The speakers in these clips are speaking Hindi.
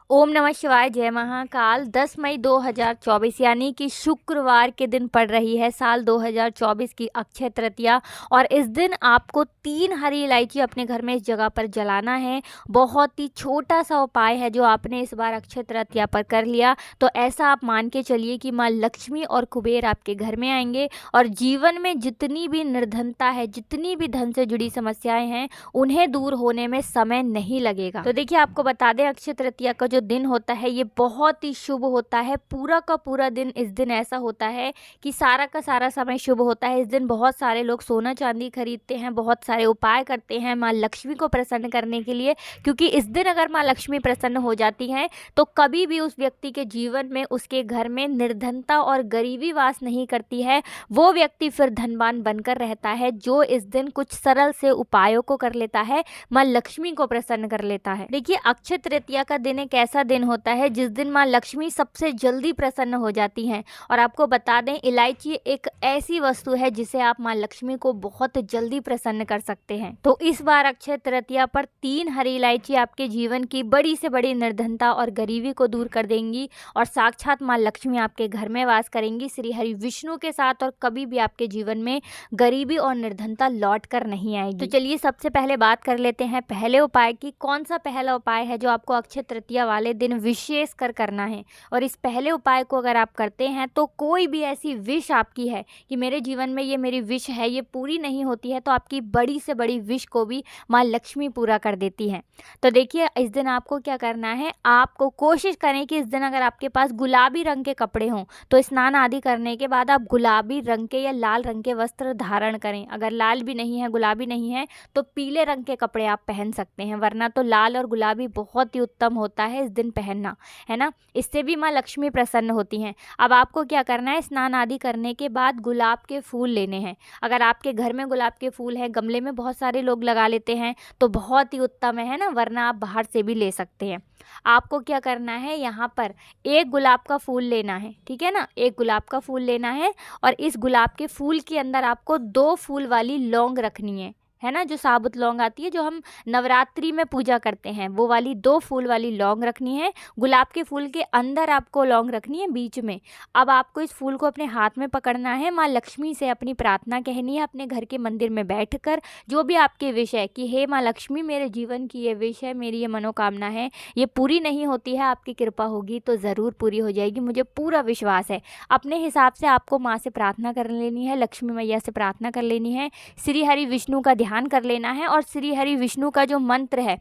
ओम नमः शिवाय। जय महाकाल। 10 मई 2024 यानी कि शुक्रवार के दिन पड़ रही है साल 2024 की अक्षय तृतीया। और इस दिन आपको 3 हरी इलायची अपने घर में इस जगह पर जलाना है। बहुत ही छोटा सा उपाय है जो आपने इस बार अक्षय तृतीया पर कर लिया तो ऐसा आप मान के चलिए कि माँ लक्ष्मी और कुबेर आपके घर में आएंगे और जीवन में जितनी भी निर्धनता है, जितनी भी धन से जुड़ी समस्याएं हैं, उन्हें दूर होने में समय नहीं लगेगा। तो देखिए, आपको बता दें, अक्षय तृतीया का जो दिन होता है ये बहुत ही शुभ होता है। पूरा का पूरा दिन इस दिन ऐसा होता है कि सारा का सारा समय शुभ होता है। इस दिन बहुत सारे लोग सोना चांदी खरीदते हैं, बहुत सारे उपाय करते हैं माँ लक्ष्मी को प्रसन्न करने के लिए, क्योंकि इस दिन अगर माँ लक्ष्मी प्रसन्न हो जाती हैं तो कभी भी उस व्यक्ति के जीवन में, उसके घर में निर्धनता और गरीबी वास नहीं करती है। वो व्यक्ति फिर धनवान बनकर रहता है जो इस दिन कुछ सरल से उपायों को कर लेता है, माँ लक्ष्मी को प्रसन्न कर लेता है। देखिए, अक्षय तृतीया का दिन एक ऐसा दिन होता है जिस दिन माँ लक्ष्मी सबसे जल्दी प्रसन्न हो जाती हैं। और आपको बता दें, इलायची एक ऐसी वस्तु है जिसे आप माँ लक्ष्मी को बहुत जल्दी प्रसन्न कर सकते हैं। तो इस बार अक्षय तृतीया पर 3 हरी इलायची आपके जीवन की बड़ी से बड़ी निर्धनता और गरीबी को दूर कर देंगी और साक्षात माँ लक्ष्मी आपके घर में वास करेंगी श्री हरि विष्णु के साथ, और कभी भी आपके जीवन में गरीबी और निर्धनता लौट कर नहीं आएगी। तो चलिए, सबसे पहले बात कर लेते हैं पहले उपाय की। कौन सा पहला उपाय है जो आपको अक्षय तृतीया वाले दिन विशेष कर करना है। और इस पहले उपाय को अगर आप करते हैं तो कोई भी ऐसी विश आपकी है कि मेरे जीवन में ये मेरी विश है, ये पूरी नहीं होती है, तो आपकी बड़ी से बड़ी विश को भी माँ लक्ष्मी पूरा कर देती हैं। तो देखिए, इस दिन आपको क्या करना है, आपको कोशिश करें कि इस दिन अगर आपके पास गुलाबी रंग के कपड़े हों तो स्नान आदि करने के बाद आप गुलाबी रंग के या लाल रंग के वस्त्र धारण करें। अगर लाल भी नहीं है, गुलाबी नहीं है, तो पीले रंग के कपड़े आप पहन सकते हैं, वरना तो लाल और गुलाबी बहुत ही उत्तम होता है इस दिन पहनना, है ना। इससे भी माँ लक्ष्मी प्रसन्न होती हैं। अब आपको क्या करना है, स्नान आदि करने के बाद गुलाब के फूल लेने हैं। अगर आपके घर में गुलाब के फूल हैं, गमले में बहुत सारे लोग लगा लेते हैं तो बहुत ही उत्तम है ना, वरना आप बाहर से भी ले सकते हैं। आपको क्या करना है, यहाँ पर एक गुलाब का फूल लेना है, ठीक है ना, एक गुलाब का फूल लेना है और इस गुलाब के फूल के अंदर आपको 2 फूल वाली लौंग रखनी है ना, जो साबुत लौंग आती है जो हम नवरात्रि में पूजा करते हैं, वो वाली 2 फूल वाली लौंग रखनी है। गुलाब के फूल के अंदर आपको लौंग रखनी है, बीच में। अब आपको इस फूल को अपने हाथ में पकड़ना है, माँ लक्ष्मी से अपनी प्रार्थना कहनी है अपने घर के मंदिर में बैठकर, जो भी आपकी विश है कि हे माँ लक्ष्मी, मेरे जीवन की ये विश है, मेरी ये मनोकामना है, ये पूरी नहीं होती है, आपकी कृपा होगी तो ज़रूर पूरी हो जाएगी, मुझे पूरा विश्वास है। अपने हिसाब से आपको माँ से प्रार्थना कर लेनी है, लक्ष्मी मैया से प्रार्थना कर लेनी है, श्री हरि विष्णु का ध्यान कर लेना है और श्री हरि विष्णु का जो मंत्र है,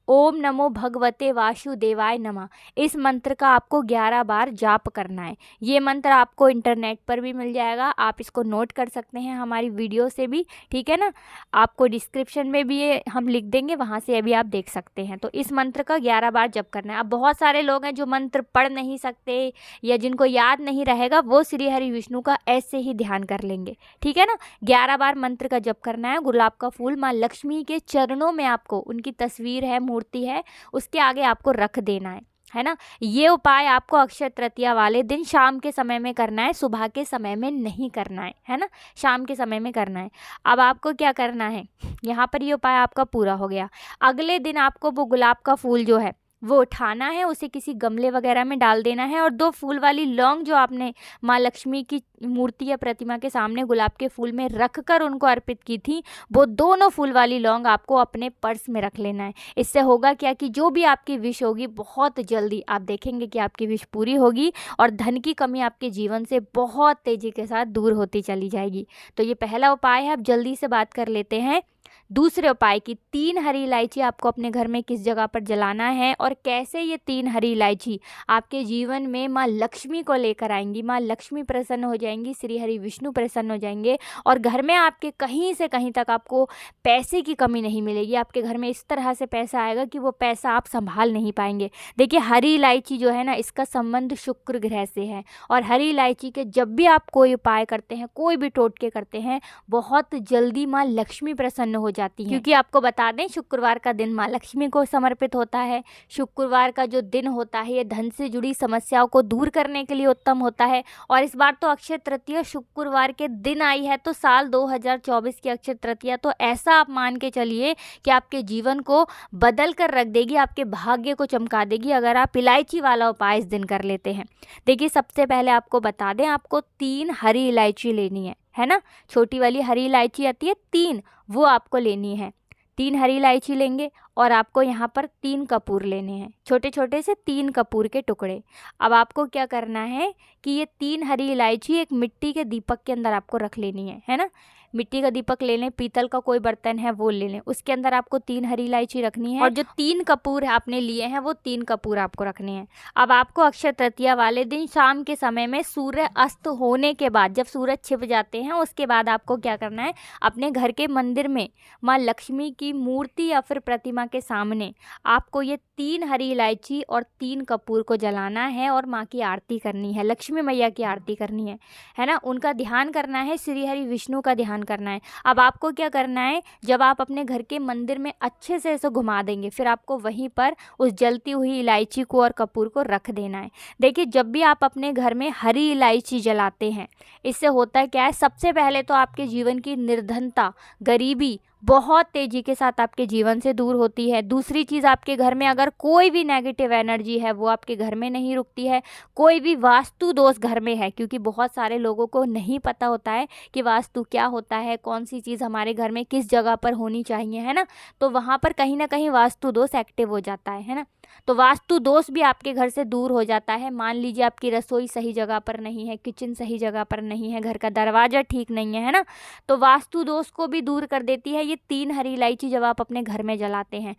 ओम नमो भगवते वासुदेवाय नमः, इस मंत्र का आपको 11 बार जाप करना है। ये मंत्र आपको इंटरनेट पर भी मिल जाएगा, आप इसको नोट कर सकते हैं हमारी वीडियो से भी, ठीक है ना। आपको डिस्क्रिप्शन में भी ये हम लिख देंगे, वहाँ से अभी आप देख सकते हैं। तो इस मंत्र का 11 बार जप करना है। अब बहुत सारे लोग हैं जो मंत्र पढ़ नहीं सकते या जिनको याद नहीं रहेगा, वो श्री हरि विष्णु का ऐसे ही ध्यान कर लेंगे, ठीक है ना। 11 बार मंत्र का जप करना है। गुलाब का फूल माँ लक्ष्मी के चरणों में, आपको उनकी तस्वीर है, मूर्ति है, उसके आगे आपको रख देना है ना। ये उपाय आपको अक्षय तृतीया वाले दिन शाम के समय में करना है, सुबह के समय में नहीं करना है ना, शाम के समय में करना है। अब आपको क्या करना है, यहाँ पर ये उपाय आपका पूरा हो गया। अगले दिन आपको वो गुलाब का फूल जो है वो उठाना है, उसे किसी गमले वगैरह में डाल देना है और 2 फूल वाली लौंग जो आपने माँ लक्ष्मी की मूर्ति या प्रतिमा के सामने गुलाब के फूल में रख कर उनको अर्पित की थी, वो दोनों फूल वाली लौंग आपको अपने पर्स में रख लेना है। इससे होगा क्या कि जो भी आपकी विश होगी, बहुत जल्दी आप देखेंगे कि आपकी विश पूरी होगी और धन की कमी आपके जीवन से बहुत तेज़ी के साथ दूर होती चली जाएगी। तो ये पहला उपाय है। अब जल्दी से बात कर लेते हैं दूसरे उपाय की। 3 हरी इलायची आपको अपने घर में किस जगह पर जलाना है और कैसे ये 3 हरी इलायची आपके जीवन में माँ लक्ष्मी को लेकर आएंगी। माँ लक्ष्मी प्रसन्न हो जाएंगी, श्री हरि विष्णु प्रसन्न हो जाएंगे और घर में आपके कहीं से कहीं तक आपको पैसे की कमी नहीं मिलेगी। आपके घर में इस तरह से पैसा आएगा कि वो पैसा आप संभाल नहीं पाएंगे। देखिए, हरी इलायची जो है ना, इसका संबंध शुक्र ग्रह से है और हरी इलायची के जब भी आप कोई उपाय करते हैं, कोई भी टोटके करते हैं, बहुत जल्दी माँ लक्ष्मी प्रसन्न हो जाती जाती हैं, क्योंकि आपको बता दें शुक्रवार का दिन माँ लक्ष्मी को समर्पित होता है। शुक्रवार का जो दिन होता है ये धन से जुड़ी समस्याओं को दूर करने के लिए उत्तम होता है। और इस बार तो अक्षय तृतीया शुक्रवार के दिन आई है, तो साल 2024 की अक्षय तृतीया तो ऐसा आप मान के चलिए कि आपके जीवन को बदल कर रख देगी, आपके भाग्य को चमका देगी अगर आप इलायची वाला उपाय इस दिन कर लेते हैं। देखिए सबसे पहले आपको बता दें, आपको 3 हरी इलायची लेनी है ना। छोटी वाली हरी इलायची आती है 3, वो आपको लेनी है। 3 हरी इलायची लेंगे और आपको यहाँ पर 3 कपूर लेने हैं, छोटे छोटे से 3 कपूर के टुकड़े। अब आपको क्या करना है कि ये 3 हरी इलायची एक मिट्टी के दीपक के अंदर आपको रख लेनी है ना। मिट्टी का दीपक ले लें, पीतल का कोई बर्तन है वो ले लें, उसके अंदर आपको 3 हरी इलायची रखनी है और जो 3 कपूर आपने लिए हैं वो 3 कपूर आपको रखने हैं। अब आपको अक्षय तृतीया वाले दिन शाम के समय में सूर्य अस्त होने के बाद, जब सूरज छिप जाते हैं उसके बाद आपको क्या करना है, अपने घर के मंदिर में माँ लक्ष्मी की मूर्ति या फिर प्रतिमा के सामने आपको ये 3 हरी इलायची और 3 कपूर को जलाना है और माँ की आरती करनी है, लक्ष्मी मैया की आरती करनी है ना। उनका ध्यान करना है, श्री हरि विष्णु का ध्यान करना है। अब आपको क्या करना है, जब आप अपने घर के मंदिर में अच्छे से ऐसे घुमा देंगे, फिर आपको वहीं पर उस जलती हुई इलायची को और कपूर को रख देना है। देखिए जब भी आप अपने घर में हरी इलायची जलाते हैं, इससे होता क्या है, सबसे पहले तो आपके जीवन की निर्धनता, गरीबी बहुत तेज़ी के साथ आपके जीवन से दूर होती है। दूसरी चीज़, आपके घर में अगर कोई भी नेगेटिव एनर्जी है वो आपके घर में नहीं रुकती है। कोई भी वास्तु दोष घर में है, क्योंकि बहुत सारे लोगों को नहीं पता होता है कि वास्तु क्या होता है, कौन सी चीज़ हमारे घर में किस जगह पर होनी चाहिए, है ना। तो वहाँ पर कहीं ना कहीं वास्तु दोष एक्टिव हो जाता है ना। तो वास्तु दोष भी आपके घर से दूर हो जाता है। मान लीजिए आपकी रसोई सही जगह पर नहीं है, किचन सही जगह पर नहीं है, घर का दरवाज़ा ठीक नहीं है ना, तो वास्तु दोष को भी दूर कर देती है ये 3 हरी इलायची जब आप अपने घर में जलाते हैं,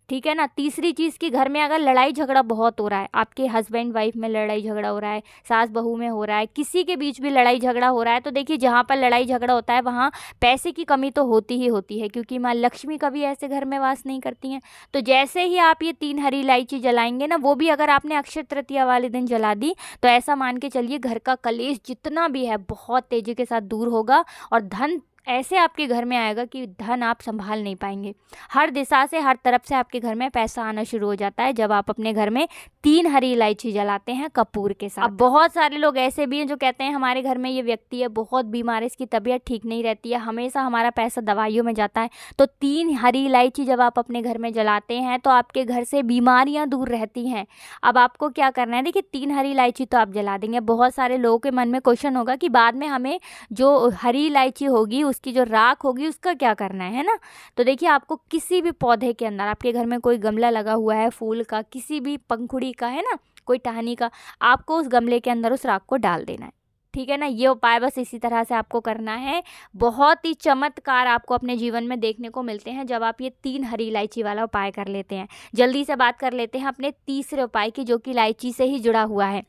ठीक है ना। तीसरी चीज़ की, घर में अगर लड़ाई झगड़ा बहुत हो रहा है, आपके हस्बैंड वाइफ में लड़ाई झगड़ा हो रहा है, सास बहू में हो रहा है, किसी के बीच भी लड़ाई झगड़ा हो रहा है, तो देखिए जहाँ पर लड़ाई झगड़ा होता है वहाँ पैसे की कमी तो होती ही होती है, क्योंकि माँ लक्ष्मी कभी ऐसे घर में वास नहीं करती हैं। तो जैसे ही आप ये 3 हरी इलायची जलाएंगे ना, वो भी अगर आपने अक्षय तृतीया वाले दिन जला दी, तो ऐसा मान के चलिए घर का कलेश जितना भी है बहुत तेज़ी के साथ दूर होगा और धन ऐसे आपके घर में आएगा कि धन आप संभाल नहीं पाएंगे। हर दिशा से, हर तरफ से आपके घर में पैसा आना शुरू हो जाता है जब आप अपने घर में 3 हरी इलायची जलाते हैं कपूर के साथ। अब बहुत सारे लोग ऐसे भी हैं जो कहते हैं हमारे घर में ये व्यक्ति है, बहुत बीमार है, इसकी तबीयत ठीक नहीं रहती है, हमेशा हमारा पैसा दवाइयों में जाता है। तो 3 हरी इलायची जब आप अपने घर में जलाते हैं तो आपके घर से बीमारियाँ दूर रहती हैं। अब आपको क्या करना है, देखिए 3 हरी इलायची तो आप जला देंगे। बहुत सारे लोगों के मन में क्वेश्चन होगा कि बाद में हमें जो हरी इलायची होगी, उसकी जो राख होगी, उसका क्या करना है ना। तो देखिए आपको किसी भी पौधे के अंदर, आपके घर में कोई गमला लगा हुआ है फूल का, किसी भी पंखुड़ी का, है ना, कोई टहनी का, आपको उस गमले के अंदर उस राख को डाल देना है, ठीक है ना। ये उपाय बस इसी तरह से आपको करना है। बहुत ही चमत्कार आपको अपने जीवन में देखने को मिलते हैं जब आप ये 3 हरी इलायची वाला उपाय कर लेते हैं। जल्दी से बात कर लेते हैं अपने तीसरे उपाय की, जो कि इलायची से ही जुड़ा हुआ है।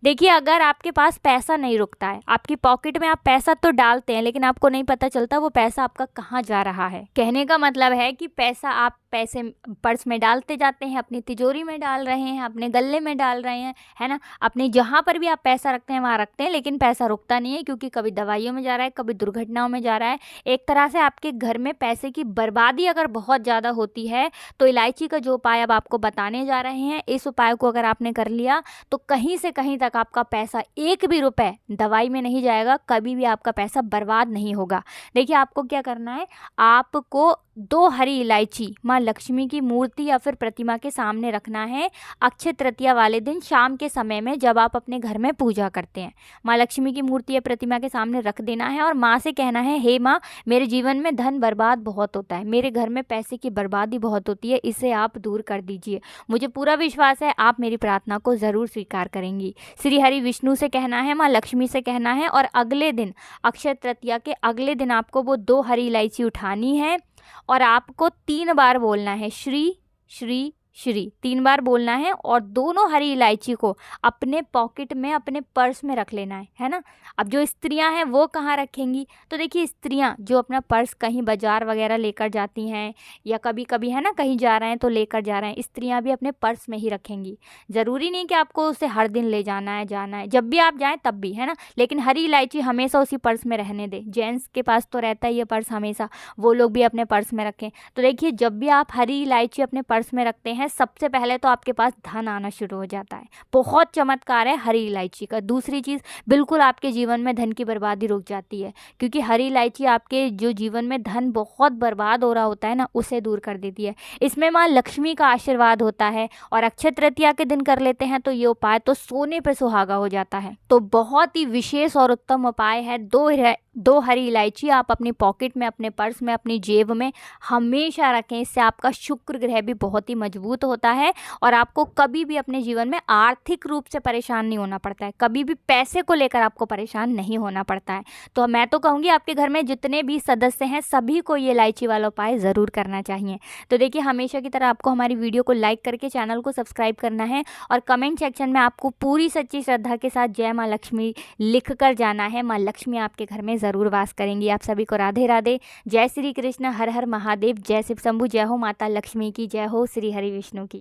देखिए अगर आपके पास पैसा नहीं रुकता है, आपकी पॉकेट में आप पैसा तो डालते हैं लेकिन आपको नहीं पता चलता वो पैसा आपका कहाँ जा रहा है। कहने का मतलब है कि पैसा आप पैसे पर्स में डालते जाते हैं, अपनी तिजोरी में डाल रहे हैं, अपने गल्ले में डाल रहे हैं, है ना, अपने जहाँ पर भी आप पैसा रखते हैं वहाँ रखते हैं, लेकिन पैसा रुकता नहीं है, क्योंकि कभी दवाइयों में जा रहा है, कभी दुर्घटनाओं में जा रहा है। एक तरह से आपके घर में पैसे की बर्बादी अगर बहुत ज़्यादा होती है, तो इलायची का जो उपाय अब आपको बताने जा रहे हैं, इस उपाय को अगर आपने कर लिया तो कहीं से कहीं तक आपका पैसा, एक भी रुपए दवाई में नहीं जाएगा, कभी भी आपका पैसा बर्बाद नहीं होगा। देखिए आपको क्या करना है, आपको 2 हरी इलायची माँ लक्ष्मी की मूर्ति या फिर प्रतिमा के सामने रखना है अक्षय तृतीया वाले दिन शाम के समय में, जब आप अपने घर में पूजा करते हैं। माँ लक्ष्मी की मूर्ति या प्रतिमा के सामने रख देना है और माँ से कहना है, हे माँ, मेरे जीवन में धन बर्बाद बहुत होता है, मेरे घर में पैसे की बर्बादी बहुत होती है, इसे आप दूर कर दीजिए। मुझे पूरा विश्वास है आप मेरी प्रार्थना को ज़रूर स्वीकार करेंगी। श्री हरि विष्णु से कहना है, माँ लक्ष्मी से कहना है, और अगले दिन अक्षय तृतीया के अगले दिन आपको वो 2 हरी इलायची उठानी है और आपको 3 बार बोलना है, श्री श्री श्री 3 बार बोलना है और दोनों हरी इलायची को अपने पॉकेट में, अपने पर्स में रख लेना है ना। अब जो स्त्रियां हैं वो कहाँ रखेंगी, तो देखिए स्त्रियां जो अपना पर्स कहीं बाजार वगैरह लेकर जाती हैं या कभी कभी है ना कहीं जा रहे हैं तो लेकर जा रहे हैं, स्त्रियां भी अपने पर्स में ही रखेंगी। ज़रूरी नहीं कि आपको उसे हर दिन ले जाना है, जाना है जब भी आप जाएं तब भी, है ना। लेकिन हरी इलायची हमेशा उसी पर्स में रहने दें। जेंट्स के पास तो रहता है ये पर्स हमेशा, वो लोग भी अपने पर्स में रखें। तो देखिए जब भी आप हरी इलायची अपने पर्स में रखते हैं, सबसे पहले तो आपके पास धन आना शुरू हो जाता है। बहुत चमत्कार है हरी इलायची का। दूसरी चीज़, बिल्कुल आपके जीवन में धन की बर्बादी रुक जाती है, क्योंकि हरी इलायची आपके जो जीवन में धन बहुत बर्बाद हो रहा होता है ना, उसे दूर कर देती है। इसमें माँ लक्ष्मी का आशीर्वाद होता है। और अक्षय तृतीया के दिन कर लेते हैं तो ये उपाय तो सोने पे सुहागा हो जाता है। तो बहुत ही विशेष और उत्तम उपाय है। दो हरी इलायची आप अपनी पॉकेट में, अपने पर्स में, अपनी जेब में हमेशा रखें। इससे आपका शुक्र ग्रह भी बहुत ही मजबूत होता है और आपको कभी भी अपने जीवन में आर्थिक रूप से परेशान नहीं होना पड़ता है, कभी भी पैसे को लेकर आपको परेशान नहीं होना पड़ता है। तो मैं तो कहूँगी आपके घर में जितने भी सदस्य हैं सभी को ये इलायची वाला उपाय ज़रूर करना चाहिए। तो देखिए हमेशा की तरह आपको हमारी वीडियो को लाइक करके चैनल को सब्सक्राइब करना है और कमेंट सेक्शन में आपको पूरी सच्ची श्रद्धा के साथ जय माँ लक्ष्मी लिख कर जाना है। माँ लक्ष्मी आपके घर में ज़रूर वास करेंगी। आप सभी को राधे राधे, जय श्री कृष्ण, हर हर महादेव, जय शिव शंभु, जय हो माता लक्ष्मी की, जय हो श्री हरि विष्णु की।